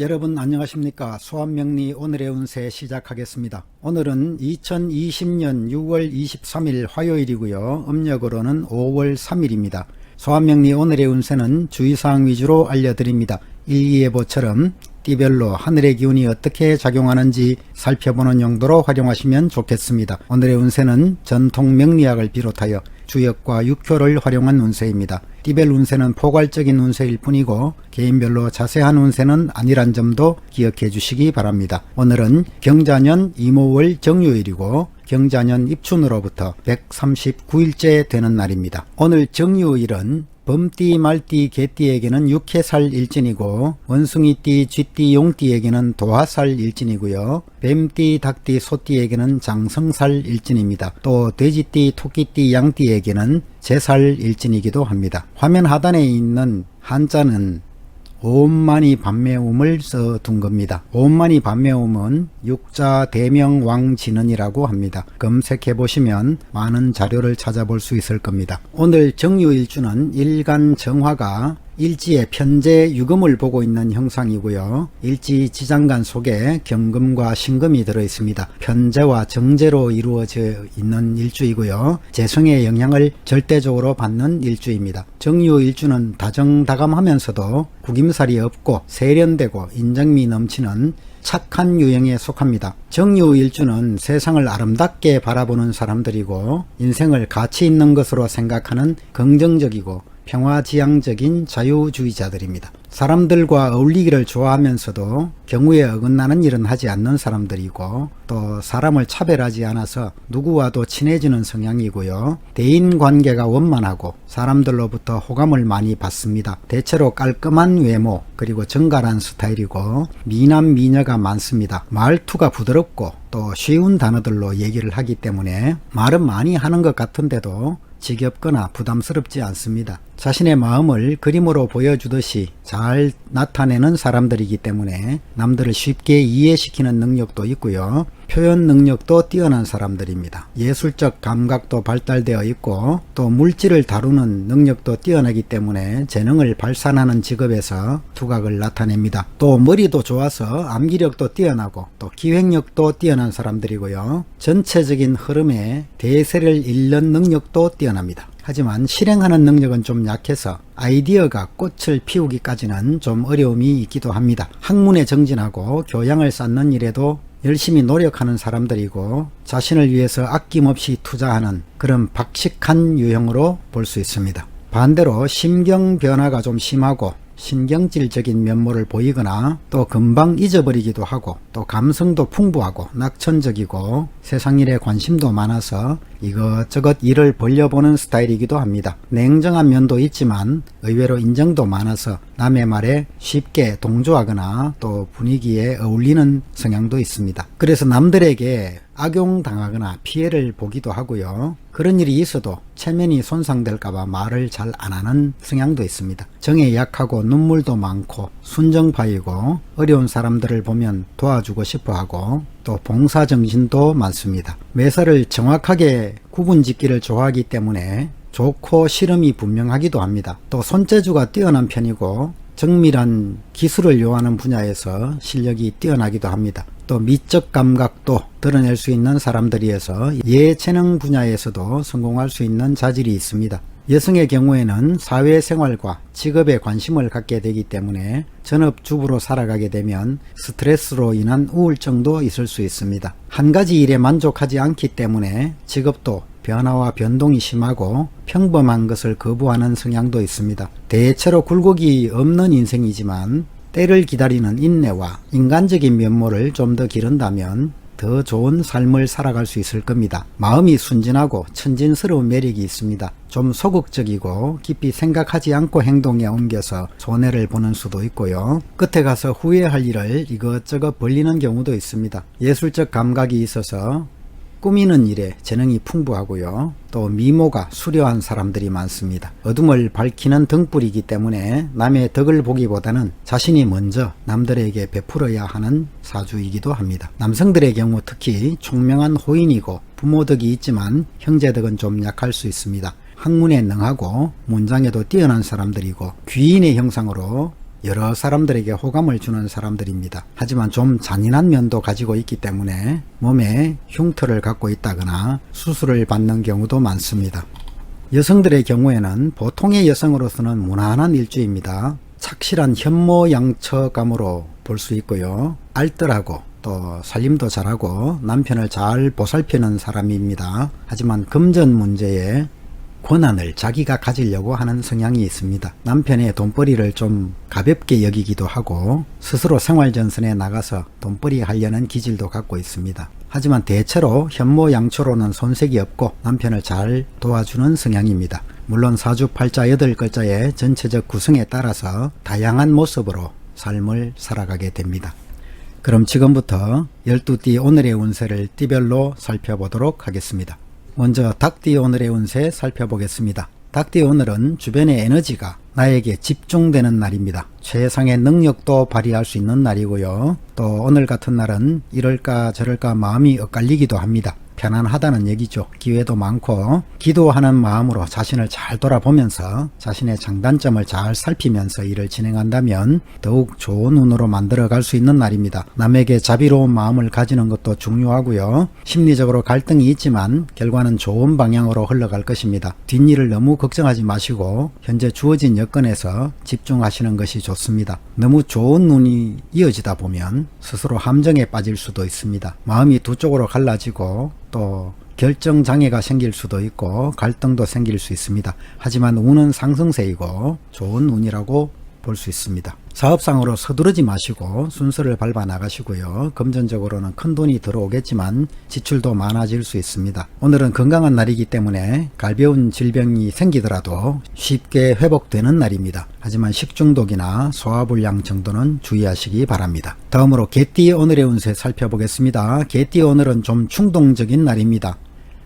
여러분 안녕하십니까. 수압명리 오늘의 운세 시작하겠습니다. 오늘은 2020년 6월 23일 화요일이고요. 음력으로는 5월 3일입니다. 수압명리 오늘의 운세는 주의사항 위주로 알려드립니다. 일기예보처럼 띠별로 하늘의 기운이 어떻게 작용하는지 살펴보는 용도로 활용하시면 좋겠습니다. 오늘의 운세는 전통 명리학을 비롯하여 주역과 육효를 활용한 운세입니다. 띠별 운세는 포괄적인 운세일 뿐이고 개인별로 자세한 운세는 아니란 점도 기억해 주시기 바랍니다. 오늘은 경자년 이모월 정유일이고 경자년 입춘으로부터 139일째 되는 날입니다. 오늘 정유일은 범띠, 말띠, 개띠에게는 육해살 일진이고 원숭이띠, 쥐띠, 용띠에게는 도화살 일진이고요. 뱀띠, 닭띠, 소띠에게는 장성살 일진입니다. 또 돼지띠, 토끼띠, 양띠에게는 제살 일진이기도 합니다. 화면 하단에 있는 한자는 오음만이 반매음을 써둔 겁니다. 오음만이 반매음은 육자 대명 왕진언이라고 합니다. 검색해 보시면 많은 자료를 찾아볼 수 있을 겁니다. 오늘 정유일주는 일간 정화가 일지의 편재 유금을 보고 있는 형상이고요. 일지 지장간 속에 경금과 신금이 들어 있습니다. 편재와 정재로 이루어져 있는 일주이고요. 재성의 영향을 절대적으로 받는 일주입니다. 정유일주는 다정다감하면서도 구김살이 없고 세련되고 인정미 넘치는 착한 유형에 속합니다. 정유일주는 세상을 아름답게 바라보는 사람들이고 인생을 가치 있는 것으로 생각하는 긍정적이고 평화지향적인 자유주의자들입니다. 사람들과 어울리기를 좋아하면서도 경우에 어긋나는 일은 하지 않는 사람들이고 또 사람을 차별하지 않아서 누구와도 친해지는 성향이고요. 대인관계가 원만하고 사람들로부터 호감을 많이 받습니다. 대체로 깔끔한 외모 그리고 정갈한 스타일이고 미남 미녀가 많습니다. 말투가 부드럽고 또 쉬운 단어들로 얘기를 하기 때문에 말은 많이 하는 것 같은데도 지겹거나 부담스럽지 않습니다. 자신의 마음을 그림으로 보여주듯이 잘 나타내는 사람들이기 때문에 남들을 쉽게 이해시키는 능력도 있고요. 표현 능력도 뛰어난 사람들입니다. 예술적 감각도 발달되어 있고 또 물질을 다루는 능력도 뛰어나기 때문에 재능을 발산하는 직업에서 두각을 나타냅니다. 또 머리도 좋아서 암기력도 뛰어나고 또 기획력도 뛰어난 사람들이고요. 전체적인 흐름에 대세를 잇는 능력도 뛰어납니다. 하지만 실행하는 능력은 좀 약해서 아이디어가 꽃을 피우기까지는 좀 어려움이 있기도 합니다. 학문에 정진하고 교양을 쌓는 일에도 열심히 노력하는 사람들이고 자신을 위해서 아낌없이 투자하는 그런 박식한 유형으로 볼 수 있습니다. 반대로 심경 변화가 좀 심하고 신경질적인 면모를 보이거나 또 금방 잊어버리기도 하고 또 감성도 풍부하고 낙천적이고 세상 일에 관심도 많아서 이것저것 일을 벌려보는 스타일이기도 합니다. 냉정한 면도 있지만 의외로 인정도 많아서 남의 말에 쉽게 동조하거나 또 분위기에 어울리는 성향도 있습니다. 그래서 남들에게 악용당하거나 피해를 보기도 하고요. 그런 일이 있어도 체면이 손상될까봐 말을 잘 안하는 성향도 있습니다. 정에 약하고 눈물도 많고 순정파이고 어려운 사람들을 보면 도와주고 싶어하고 또 봉사정신도 많습니다. 매사를 정확하게 구분짓기를 좋아하기 때문에 좋고 싫음이 분명하기도 합니다. 또 손재주가 뛰어난 편이고 정밀한 기술을 요하는 분야에서 실력이 뛰어나기도 합니다. 또 미적 감각도 드러낼 수 있는 사람들이어서 예체능 분야에서도 성공할 수 있는 자질이 있습니다. 여성의 경우에는 사회생활과 직업에 관심을 갖게 되기 때문에 전업주부로 살아가게 되면 스트레스로 인한 우울증도 있을 수 있습니다. 한 가지 일에 만족하지 않기 때문에 직업도 변화와 변동이 심하고 평범한 것을 거부하는 성향도 있습니다. 대체로 굴곡이 없는 인생이지만 때를 기다리는 인내와 인간적인 면모를 좀 더 기른다면 더 좋은 삶을 살아갈 수 있을 겁니다. 마음이 순진하고 천진스러운 매력이 있습니다. 좀 소극적이고 깊이 생각하지 않고 행동에 옮겨서 손해를 보는 수도 있고요. 끝에 가서 후회할 일을 이것저것 벌리는 경우도 있습니다. 예술적 감각이 있어서 꾸미는 일에 재능이 풍부하고요. 또 미모가 수려한 사람들이 많습니다. 어둠을 밝히는 등불이기 때문에 남의 덕을 보기보다는 자신이 먼저 남들에게 베풀어야 하는 사주이기도 합니다. 남성들의 경우 특히 총명한 호인이고 부모덕이 있지만 형제덕은 좀 약할 수 있습니다. 학문에 능하고 문장에도 뛰어난 사람들이고 귀인의 형상으로 여러 사람들에게 호감을 주는 사람들입니다. 하지만 좀 잔인한 면도 가지고 있기 때문에 몸에 흉터를 갖고 있다거나 수술을 받는 경우도 많습니다. 여성들의 경우에는 보통의 여성으로서는 무난한 일주입니다. 착실한 현모양처감으로 볼 수 있고요. 알뜰하고 또 살림도 잘하고 남편을 잘 보살피는 사람입니다. 하지만 금전 문제에 권한을 자기가 가지려고 하는 성향이 있습니다. 남편의 돈벌이를 좀 가볍게 여기기도 하고 스스로 생활전선에 나가서 돈벌이 하려는 기질도 갖고 있습니다. 하지만 대체로 현모양처로는 손색이 없고 남편을 잘 도와주는 성향입니다. 물론 사주팔자 8글자의 전체적 구성에 따라서 다양한 모습으로 삶을 살아가게 됩니다. 그럼 지금부터 12띠 오늘의 운세를 띠별로 살펴보도록 하겠습니다. 먼저 닭띠 오늘의 운세 살펴보겠습니다. 닭띠 오늘은 주변의 에너지가 나에게 집중되는 날입니다. 최상의 능력도 발휘할 수 있는 날이고요. 또 오늘 같은 날은 이럴까 저럴까 마음이 엇갈리기도 합니다. 편안하다는 얘기죠. 기회도 많고 기도하는 마음으로 자신을 잘 돌아보면서 자신의 장단점을 잘 살피면서 일을 진행한다면 더욱 좋은 운으로 만들어갈 수 있는 날입니다. 남에게 자비로운 마음을 가지는 것도 중요하고요. 심리적으로 갈등이 있지만 결과는 좋은 방향으로 흘러갈 것입니다. 뒷일을 너무 걱정하지 마시고 현재 주어진 여건에서 집중하시는 것이 좋습니다. 너무 좋은 운이 이어지다 보면 스스로 함정에 빠질 수도 있습니다. 마음이 두 쪽으로 갈라지고 또 결정장애가 생길 수도 있고 갈등도 생길 수 있습니다. 하지만 운은 상승세이고 좋은 운이라고 볼 수 있습니다. 사업상으로 서두르지 마시고 순서를 밟아 나가시고요. 금전적으로는 큰 돈이 들어오겠지만 지출도 많아질 수 있습니다. 오늘은 건강한 날이기 때문에 가벼운 질병이 생기더라도 쉽게 회복되는 날입니다. 하지만 식중독이나 소화불량 정도는 주의하시기 바랍니다. 다음으로 개띠 오늘의 운세 살펴보겠습니다. 개띠 오늘은 좀 충동적인 날입니다.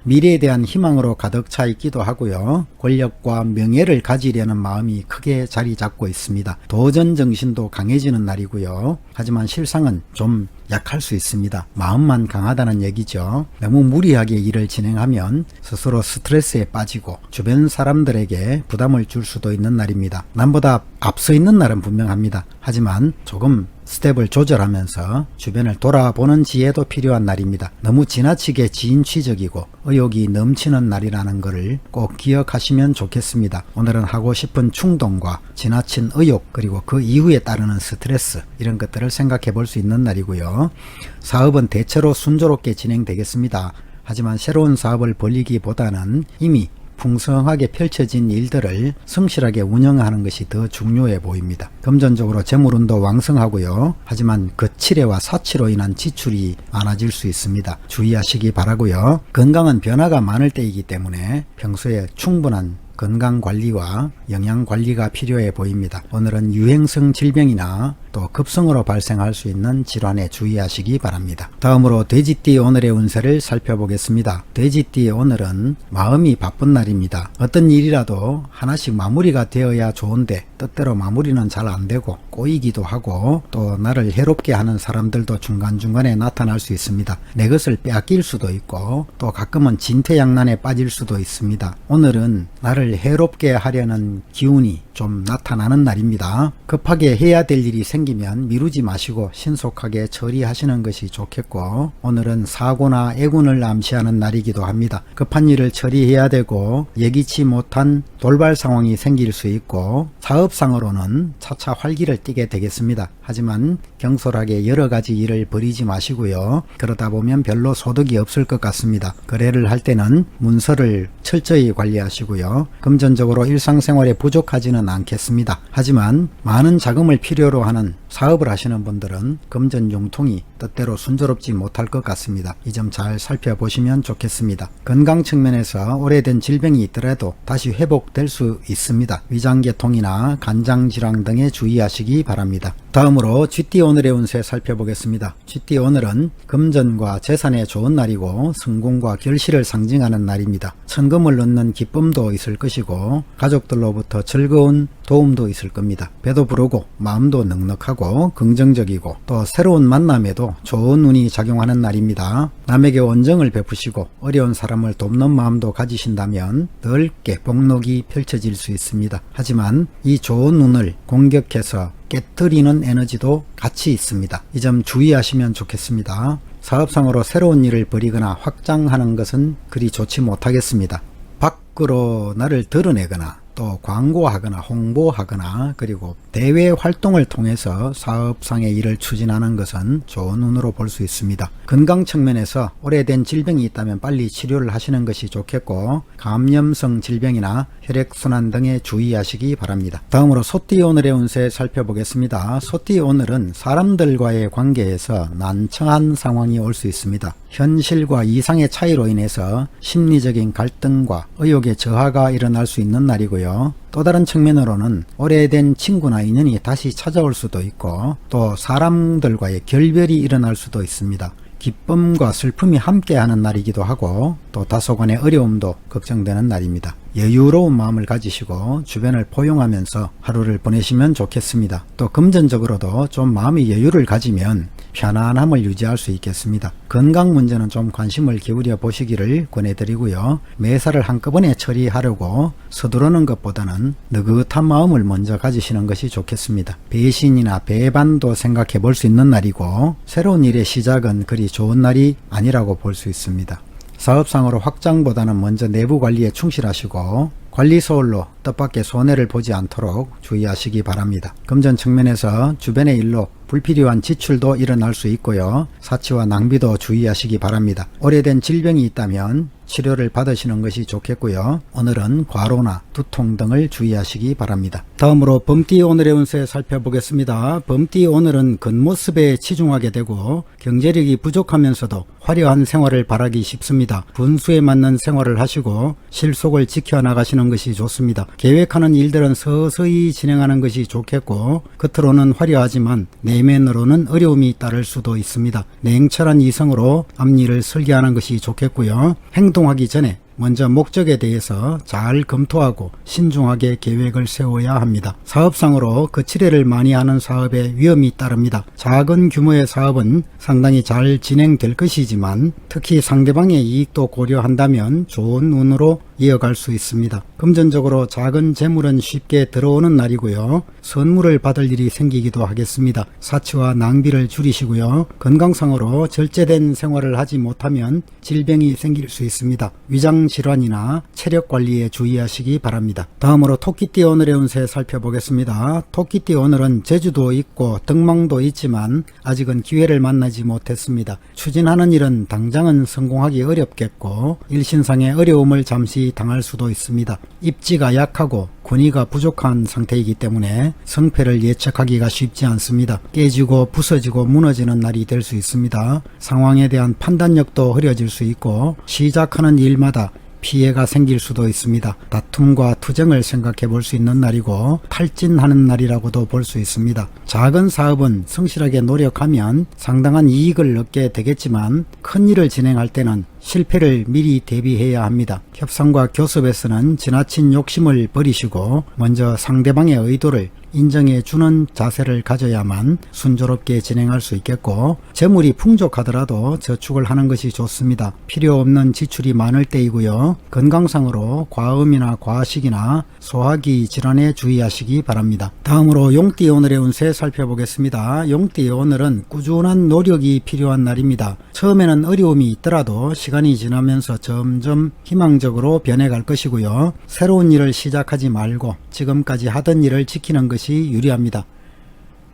미래에 대한 희망으로 가득 차 있기도 하고요. 권력과 명예를 가지려는 마음이 크게 자리 잡고 있습니다. 도전 정신도 강해지는 날이고요. 하지만 실상은 좀 약할 수 있습니다. 마음만 강하다는 얘기죠. 너무 무리하게 일을 진행하면 스스로 스트레스에 빠지고 주변 사람들에게 부담을 줄 수도 있는 날입니다. 남보다 앞서 있는 날은 분명합니다. 하지만 조금 스텝을 조절하면서 주변을 돌아보는 지혜도 필요한 날입니다. 너무 지나치게 지인취적이고 의욕이 넘치는 날이라는 것을 꼭 기억하시면 좋겠습니다. 오늘은 하고 싶은 충동과 지나친 의욕 그리고 그 이후에 따르는 스트레스 이런 것들을 생각해 볼 수 있는 날이고요. 사업은 대체로 순조롭게 진행되겠습니다. 하지만 새로운 사업을 벌이기보다는 이미 풍성하게 펼쳐진 일들을 성실하게 운영하는 것이 더 중요해 보입니다. 금전적으로 재물운도 왕성하고요. 하지만 거칠애와 사치로 인한 지출이 많아질 수 있습니다. 주의하시기 바라고요. 건강은 변화가 많을 때이기 때문에 평소에 충분한 건강관리와 영양관리가 필요해 보입니다. 오늘은 유행성 질병이나 또 급성으로 발생할 수 있는 질환에 주의하시기 바랍니다. 다음으로 돼지띠 오늘의 운세를 살펴보겠습니다. 돼지띠 오늘은 마음이 바쁜 날입니다. 어떤 일이라도 하나씩 마무리가 되어야 좋은데 뜻대로 마무리는 잘 안되고 꼬이기도 하고 또 나를 해롭게 하는 사람들도 중간중간에 나타날 수 있습니다. 내 것을 빼앗길 수도 있고 또 가끔은 진퇴양난에 빠질 수도 있습니다. 오늘은 나를 해롭게 하려는 기운이 좀 나타나는 날입니다. 급하게 해야 될 일이 생기면 미루지 마시고 신속하게 처리하시는 것이 좋겠고 오늘은 사고나 애군을 암시하는 날이기도 합니다. 급한 일을 처리해야 되고 예기치 못한 돌발 상황이 생길 수 있고 사업상으로는 차차 활기를 띠게 되겠습니다. 하지만 경솔하게 여러 가지 일을 벌이지 마시고요. 그러다 보면 별로 소득이 없을 것 같습니다. 거래를 할 때는 문서를 철저히 관리하시고요. 금전적으로 일상생활에 부족하지는 않겠습니다. 하지만 많은 자금을 필요로 하는 사업을 하시는 분들은 금전 융통이 뜻대로 순조롭지 못할 것 같습니다. 이 점 잘 살펴보시면 좋겠습니다. 건강 측면에서 오래된 질병이 있더라도 다시 회복될 수 있습니다. 위장계통이나 간장질환 등에 주의하시기 바랍니다. 다음으로 쥐띠 오늘의 운세 살펴보겠습니다. 쥐띠 오늘은 금전과 재산에 좋은 날이고 성공과 결실을 상징하는 날입니다. 천금을 얻는 기쁨도 있을 것이고 가족들로부터 즐거운 도움도 있을 겁니다. 배도 부르고 마음도 넉넉하고 긍정적이고 또 새로운 만남에도 좋은 운이 작용하는 날입니다. 남에게 원정을 베푸시고 어려운 사람을 돕는 마음도 가지신다면 넓게 복록이 펼쳐질 수 있습니다. 하지만 이 좋은 운을 공격해서 깨뜨리는 에너지도 같이 있습니다. 이 점 주의하시면 좋겠습니다. 사업상으로 새로운 일을 벌이거나 확장하는 것은 그리 좋지 못하겠습니다. 밖으로 나를 드러내거나 또 광고하거나 홍보하거나 그리고 대외 활동을 통해서 사업상의 일을 추진하는 것은 좋은 운으로 볼 수 있습니다. 건강 측면에서 오래된 질병이 있다면 빨리 치료를 하시는 것이 좋겠고 감염성 질병이나 혈액순환 등에 주의하시기 바랍니다. 다음으로 소띠 오늘의 운세 살펴보겠습니다. 소띠 오늘은 사람들과의 관계에서 난처한 상황이 올 수 있습니다. 현실과 이상의 차이로 인해서 심리적인 갈등과 의욕의 저하가 일어날 수 있는 날이고요. 또 다른 측면으로는 오래된 친구나 인연이 다시 찾아올 수도 있고 또 사람들과의 결별이 일어날 수도 있습니다. 기쁨과 슬픔이 함께하는 날이기도 하고 또 다소간의 어려움도 걱정되는 날입니다. 여유로운 마음을 가지시고 주변을 포용하면서 하루를 보내시면 좋겠습니다. 또 금전적으로도 좀 마음의 여유를 가지면 편안함을 유지할 수 있겠습니다. 건강 문제는 좀 관심을 기울여 보시기를 권해드리고요. 매사를 한꺼번에 처리하려고 서두르는 것보다는 느긋한 마음을 먼저 가지시는 것이 좋겠습니다. 배신이나 배반도 생각해 볼 수 있는 날이고 새로운 일의 시작은 그리 좋은 날이 아니라고 볼 수 있습니다. 사업상으로 확장보다는 먼저 내부 관리에 충실하시고 관리 소홀로 뜻밖의 손해를 보지 않도록 주의하시기 바랍니다. 금전 측면에서 주변의 일로 불필요한 지출도 일어날 수 있고요. 사치와 낭비도 주의하시기 바랍니다. 오래된 질병이 있다면 치료를 받으시는 것이 좋겠고요. 오늘은 과로나 두통 등을 주의하시기 바랍니다. 다음으로 범띠 오늘의 운세 살펴보겠습니다. 범띠 오늘은 겉모습에 치중하게 되고 경제력이 부족하면서도 화려한 생활을 바라기 쉽습니다. 분수에 맞는 생활을 하시고 실속을 지켜나가시는 것이 좋습니다. 계획하는 일들은 서서히 진행하는 것이 좋겠고 겉으로는 화려하지만 내면으로는 어려움이 따를 수도 있습니다. 냉철한 이성으로 앞일을 설계하는 것이 좋겠고요. 행동하기 전에 먼저 목적에 대해서 잘 검토하고 신중하게 계획을 세워야 합니다. 사업상으로 거치대를 많이 하는 사업에 위험이 따릅니다. 작은 규모의 사업은 상당히 잘 진행될 것이지만 특히 상대방의 이익도 고려한다면 좋은 운으로 이어갈 수 있습니다. 금전적으로 작은 재물은 쉽게 들어오는 날이고요. 선물을 받을 일이 생기기도 하겠습니다. 사치와 낭비를 줄이시고요. 건강상으로 절제된 생활을 하지 못하면 질병이 생길 수 있습니다. 위장 질환이나 체력 관리에 주의하시기 바랍니다. 다음으로 토끼띠 오늘의 운세 살펴보겠습니다. 토끼띠 오늘은 재주도 있고 덕망도 있지만 아직은 기회를 만나지 못했습니다. 추진하는 일은 당장은 성공하기 어렵겠고 일신상의 어려움을 잠시 당할 수도 있습니다. 입지가 약하고 권위가 부족한 상태이기 때문에 성패를 예측하기가 쉽지 않습니다. 깨지고 부서지고 무너지는 날이 될 수 있습니다. 상황에 대한 판단력도 흐려질 수 있고 시작하는 일마다 피해가 생길 수도 있습니다. 다툼과 투쟁을 생각해 볼 수 있는 날이고 탈진하는 날이라고도 볼 수 있습니다. 작은 사업은 성실하게 노력하면 상당한 이익을 얻게 되겠지만 큰 일을 진행할 때는 실패를 미리 대비해야 합니다. 협상과 교섭에서는 지나친 욕심을 버리시고 먼저 상대방의 의도를 인정해 주는 자세를 가져야만 순조롭게 진행할 수 있겠고 재물이 풍족하더라도 저축을 하는 것이 좋습니다. 필요 없는 지출이 많을 때이고요. 건강상으로 과음이나 과식이나 소화기 질환에 주의하시기 바랍니다. 다음으로 용띠 오늘의 운세 살펴보겠습니다. 용띠 오늘은 꾸준한 노력이 필요한 날입니다. 처음에는 어려움이 있더라도 시간이 지나면서 점점 희망적으로 변해갈 것이고요. 새로운 일을 시작하지 말고 지금까지 하던 일을 지키는 것이 유리합니다.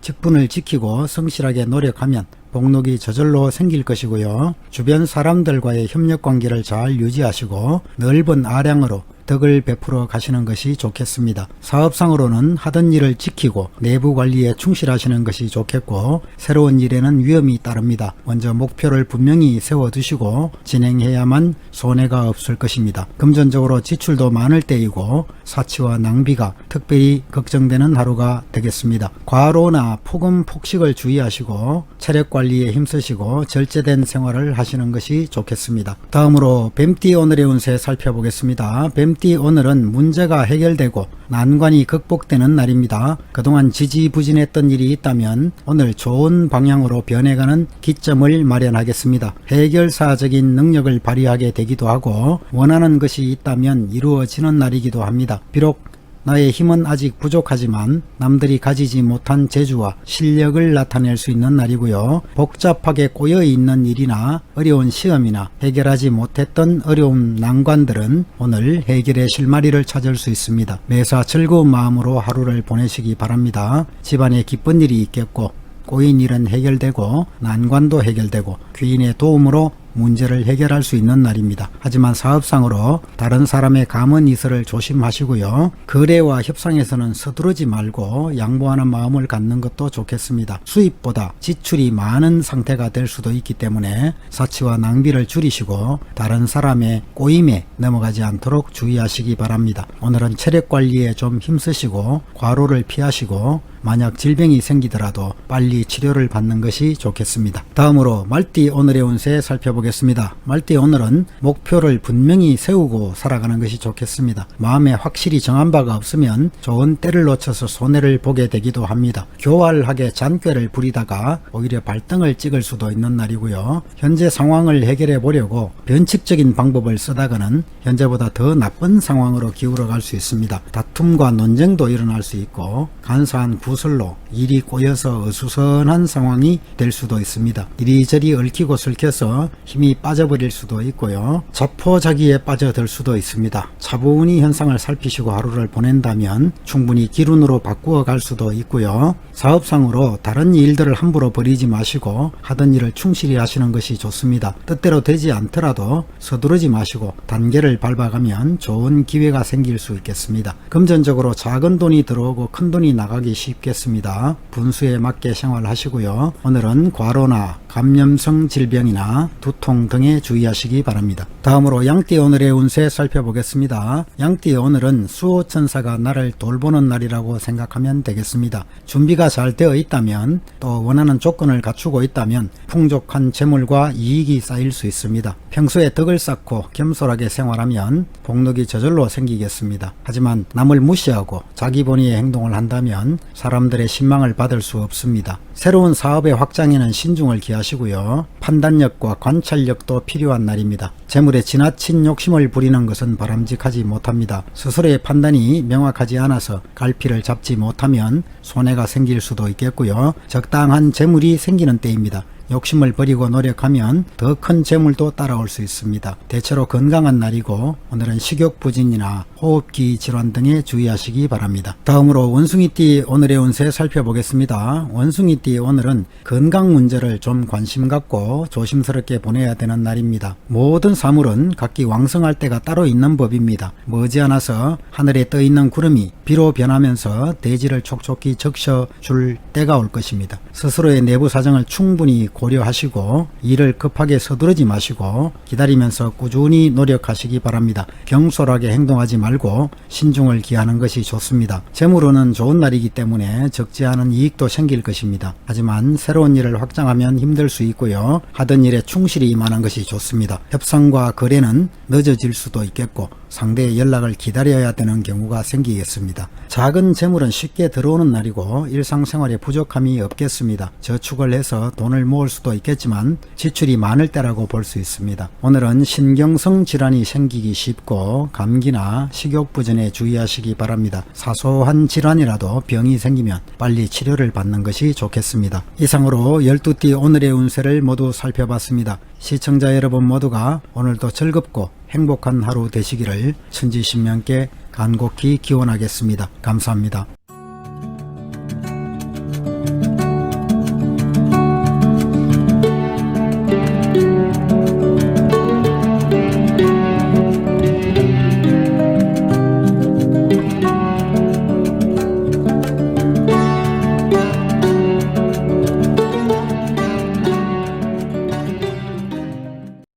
직분을 지키고 성실하게 노력하면 복록이 저절로 생길 것이고요. 주변 사람들과의 협력관계를 잘 유지하시고 넓은 아량으로 덕을 베풀어 가시는 것이 좋겠습니다. 사업상으로는 하던 일을 지키고 내부 관리에 충실하시는 것이 좋겠고 새로운 일에는 위험이 따릅니다. 먼저 목표를 분명히 세워두시고 진행해야만 손해가 없을 것입니다. 금전적으로 지출도 많을 때이고 사치와 낭비가 특별히 걱정되는 하루가 되겠습니다. 과로나 폭음 폭식을 주의하시고 체력 관리에 힘쓰시고 절제된 생활을 하시는 것이 좋겠습니다. 다음으로 뱀띠 오늘의 운세 살펴보겠습니다. 뱀띠 양띠 오늘은 문제가 해결되고 난관이 극복되는 날입니다. 그동안 지지부진했던 일이 있다면 오늘 좋은 방향으로 변해가는 기점을 마련하겠습니다. 해결사적인 능력을 발휘하게 되기도 하고 원하는 것이 있다면 이루어지는 날이기도 합니다. 비록 나의 힘은 아직 부족하지만 남들이 가지지 못한 재주와 실력을 나타낼 수 있는 날이고요. 복잡하게 꼬여있는 일이나 어려운 시험이나 해결하지 못했던 어려운 난관들은 오늘 해결의 실마리를 찾을 수 있습니다. 매사 즐거운 마음으로 하루를 보내시기 바랍니다. 집안에 기쁜 일이 있겠고 꼬인 일은 해결되고 난관도 해결되고 귀인의 도움으로 문제를 해결할 수 있는 날입니다. 하지만 사업상으로 다른 사람의 감언 이설을 조심하시고요. 거래와 협상에서는 서두르지 말고 양보하는 마음을 갖는 것도 좋겠습니다. 수입보다 지출이 많은 상태가 될 수도 있기 때문에 사치와 낭비를 줄이시고 다른 사람의 꼬임에 넘어가지 않도록 주의하시기 바랍니다. 오늘은 체력 관리에 좀 힘쓰시고 과로를 피하시고 만약 질병이 생기더라도 빨리 치료를 받는 것이 좋겠습니다. 다음으로 말띠 오늘의 운세 살펴보겠습니다. 말띠 오늘은 목표를 분명히 세우고 살아가는 것이 좋겠습니다. 마음에 확실히 정한 바가 없으면 좋은 때를 놓쳐서 손해를 보게 되기도 합니다. 교활하게 잔꾀를 부리다가 오히려 발등을 찍을 수도 있는 날이고요. 현재 상황을 해결해 보려고 변칙적인 방법을 쓰다가는 현재보다 더 나쁜 상황으로 기울어 갈 수 있습니다. 다툼과 논쟁도 일어날 수 있고 간사한 구설로 일이 꼬여서 어수선한 상황이 될 수도 있습니다. 이리저리 얽히고 설켜서 힘이 빠져버릴 수도 있고요. 자포자기에 빠져들 수도 있습니다. 차분히 현상을 살피시고 하루를 보낸다면 충분히 기운으로 바꾸어 갈 수도 있고요. 사업상으로 다른 일들을 함부로 버리지 마시고 하던 일을 충실히 하시는 것이 좋습니다. 뜻대로 되지 않더라도 서두르지 마시고 단계를 밟아가면 좋은 기회가 생길 수 있겠습니다. 금전적으로 작은 돈이 들어오고 큰 돈이 나가기 쉽겠습니다. 분수에 맞게 생활하시고요. 오늘은 과로나 감염성 질병이나 두통 등에 주의하시기 바랍니다. 다음으로 양띠 오늘의 운세 살펴보겠습니다. 양띠 오늘은 수호천사가 나를 돌보는 날이라고 생각하면 되겠습니다. 준비가 잘 되어 있다면 또 원하는 조건을 갖추고 있다면 풍족한 재물과 이익이 쌓일 수 있습니다. 평소에 덕을 쌓고 겸손하게 생활하면 복록이 저절로 생기겠습니다. 하지만 남을 무시하고 자기 본위의 행동을 한다면 사람들의 신망을 받을 수 없습니다. 새로운 사업의 확장에는 신중을 기하시고요. 판단력과 관찰력도 필요한 날입니다. 재물에 지나친 욕심을 부리는 것은 바람직하지 못합니다. 스스로의 판단이 명확하지 않아서 갈피를 잡지 못하면 손해가 생길 수도 있겠고요. 적당한 재물이 생기는 때입니다. 욕심을 버리고 노력하면 더 큰 재물도 따라올 수 있습니다. 대체로 건강한 날이고 오늘은 식욕부진이나 호흡기 질환 등에 주의하시기 바랍니다. 다음으로 원숭이띠 오늘의 운세 살펴보겠습니다. 원숭이띠 오늘은 건강 문제를 좀 관심 갖고 조심스럽게 보내야 되는 날입니다. 모든 사물은 각기 왕성할 때가 따로 있는 법입니다. 머지않아서 하늘에 떠있는 구름이 비로 변하면서 대지를 촉촉히 적셔줄 때가 올 것입니다. 스스로의 내부 사정을 충분히 고려하시고 일을 급하게 서두르지 마시고 기다리면서 꾸준히 노력하시기 바랍니다. 경솔하게 행동하지 말고 신중을 기하는 것이 좋습니다. 재물운은 좋은 날이기 때문에 적지 않은 이익도 생길 것입니다. 하지만 새로운 일을 확장하면 힘들 수 있고요. 하던 일에 충실히 임하는 것이 좋습니다. 협상과 거래는 늦어질 수도 있겠고 상대의 연락을 기다려야 되는 경우가 생기겠습니다. 작은 재물은 쉽게 들어오는 날이고 일상생활에 부족함이 없겠습니다. 저축을 해서 돈을 모을 수도 있겠지만 지출이 많을 때라고 볼 수 있습니다. 오늘은 신경성 질환이 생기기 쉽고 감기나 식욕부진에 주의하시기 바랍니다. 사소한 질환이라도 병이 생기면 빨리 치료를 받는 것이 좋겠습니다. 이상으로 12띠 오늘의 운세를 모두 살펴봤습니다. 시청자 여러분 모두가 오늘도 즐겁고 행복한 하루 되시기를 천지신명께 간곡히 기원하겠습니다. 감사합니다.